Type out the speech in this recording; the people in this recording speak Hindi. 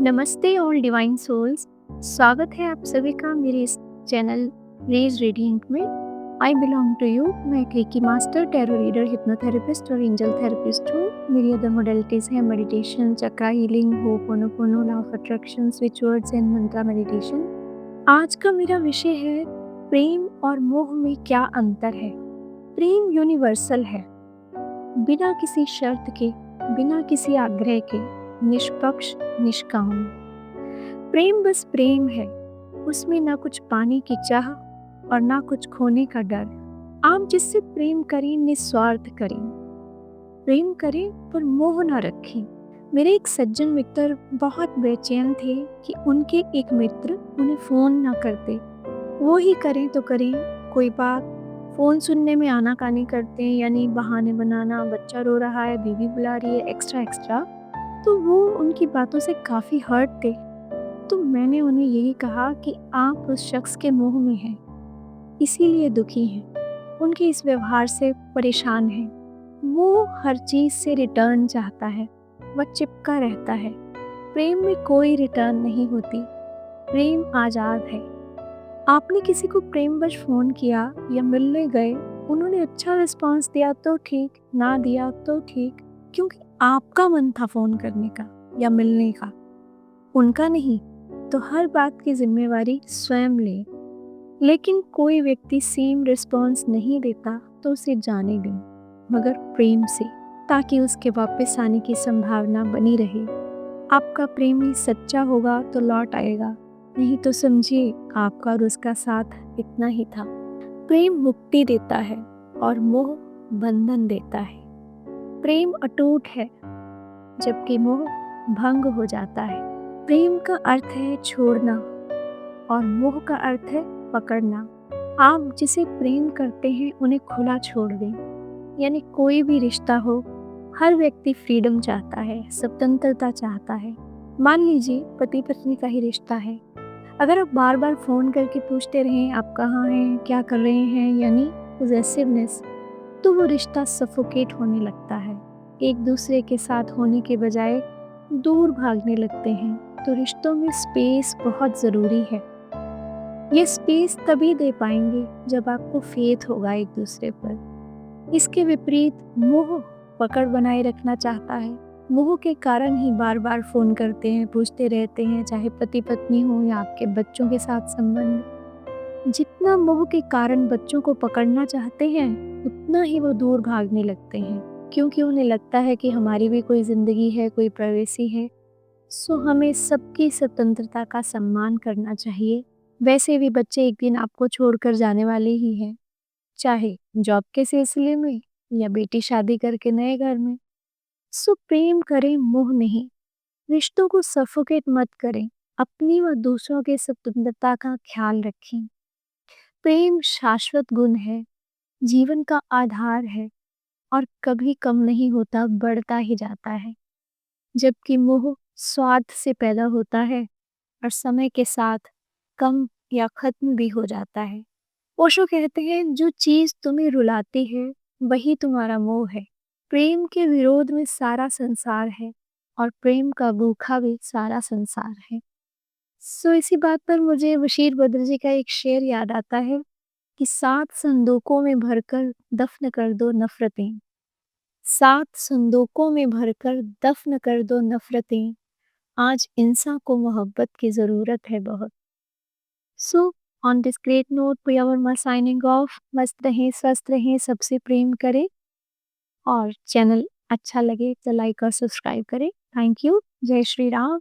नमस्ते ऑल डिवाइन सोल्स। स्वागत है आप सभी का मेरे इस चैनल रेज रेडिएंट में। I belong to you. मैं एक reiki master, tarot reader, hypnotherapist और एंजल थेरेपिस्ट हूँ। मेरी अदर मोडेलिटीज़ हैं meditation, chakra healing, hooponopono, law of attraction, switch words and mantra meditation. आज का मेरा विषय है प्रेम और मोह में क्या अंतर है। प्रेम यूनिवर्सल है, बिना किसी शर्त के, बिना किसी आग्रह के, निष्पक्ष, निष्काम। प्रेम बस प्रेम है, उसमें ना कुछ पाने की चाह और ना कुछ खोने का डर। आप जिससे प्रेम करें निस्वार्थ करें, प्रेम करें पर मोह ना रखें। मेरे एक सज्जन मित्र बहुत बेचैन थे कि उनके एक मित्र उन्हें फ़ोन ना करते। वो ही करें तो करें कोई बात, फ़ोन सुनने में आनाकानी करते हैं, यानी बहाने बनाना, बच्चा रो रहा है, बीवी बुला रही है, एक्स्ट्रा एक्स्ट्रा। तो वो उनकी बातों से काफ़ी हर्ट थे। तो मैंने उन्हें यही कहा कि आप उस शख्स के मोह में हैं, इसीलिए दुखी हैं, उनके इस व्यवहार से परेशान हैं। वो हर चीज़ से रिटर्न चाहता है, वह चिपका रहता है। प्रेम में कोई रिटर्न नहीं होती, प्रेम आज़ाद है। आपने किसी को प्रेमवश फ़ोन किया या मिलने गए, उन्होंने अच्छा रिस्पॉन्स दिया तो ठीक, ना दिया तो ठीक, क्योंकि आपका मन था फ़ोन करने का या मिलने का, उनका नहीं। तो हर बात की जिम्मेवारी स्वयं लें। लेकिन कोई व्यक्ति सेम रिस्पॉन्स नहीं देता तो उसे जाने दें, मगर प्रेम से, ताकि उसके वापस आने की संभावना बनी रहे। आपका प्रेमी सच्चा होगा तो लौट आएगा, नहीं तो समझिए आपका और उसका साथ इतना ही था। प्रेम मुक्ति देता है और मोह बंधन देता है। प्रेम अटूट है, जबकि मोह भंग हो जाता है। प्रेम का अर्थ है छोड़ना और मोह का अर्थ है पकड़ना। आप जिसे प्रेम करते हैं उन्हें खुला छोड़ दें। यानी कोई भी रिश्ता हो, हर व्यक्ति फ्रीडम चाहता है, स्वतंत्रता चाहता है। मान लीजिए पति पत्नी का ही रिश्ता है, अगर आप बार बार फ़ोन करके पूछते रहें आप कहाँ हैं, क्या कर रहे हैं, यानी पोजेसिवनेस, तो वो रिश्ता सफोकेट होने लगता है। एक दूसरे के साथ होने के बजाय दूर भागने लगते हैं। तो रिश्तों में स्पेस बहुत ज़रूरी है। ये स्पेस तभी दे पाएंगे जब आपको फेथ होगा एक दूसरे पर। इसके विपरीत मोह पकड़ बनाए रखना चाहता है। मोह के कारण ही बार बार फ़ोन करते हैं, पूछते रहते हैं, चाहे पति पत्नी हो या आपके बच्चों के साथ संबंध। जितना मोह के कारण बच्चों को पकड़ना चाहते हैं, उतना ही वो दूर भागने लगते हैं, क्योंकि उन्हें लगता है कि हमारी भी कोई ज़िंदगी है, कोई प्राइवेसी है। सो हमें सबकी स्वतंत्रता का सम्मान करना चाहिए। वैसे भी बच्चे एक दिन आपको छोड़कर जाने वाले ही हैं, चाहे जॉब के सिलसिले में या बेटी शादी करके नए घर में। सो प्रेम करें, मोह नहीं। रिश्तों को सफोकेट मत करें, अपनी व दूसरों की स्वतंत्रता का ख्याल रखें। प्रेम शाश्वत गुण है, जीवन का आधार है और कभी कम नहीं होता, बढ़ता ही जाता है। जबकि मोह स्वार्थ से पैदा होता है और समय के साथ कम या खत्म भी हो जाता है। ओशो कहते हैं, जो चीज तुम्हें रुलाती है वही तुम्हारा मोह है। प्रेम के विरोध में सारा संसार है और प्रेम का भूखा भी सारा संसार है। सो इसी बात पर मुझे बशीर बद्र जी का एक शेर याद आता है कि 7 संदूकों में भरकर दफन कर दो नफरतें, 7 संदूकों में भरकर दफन कर दो नफरतें, आज इंसान को मोहब्बत की ज़रूरत है बहुत। So on this great note Priya Verma signing off. मस्त रहें, स्वस्थ रहें, सबसे प्रेम करें और चैनल अच्छा लगे तो लाइक और सब्सक्राइब करें। Thank you. जय श्री राम।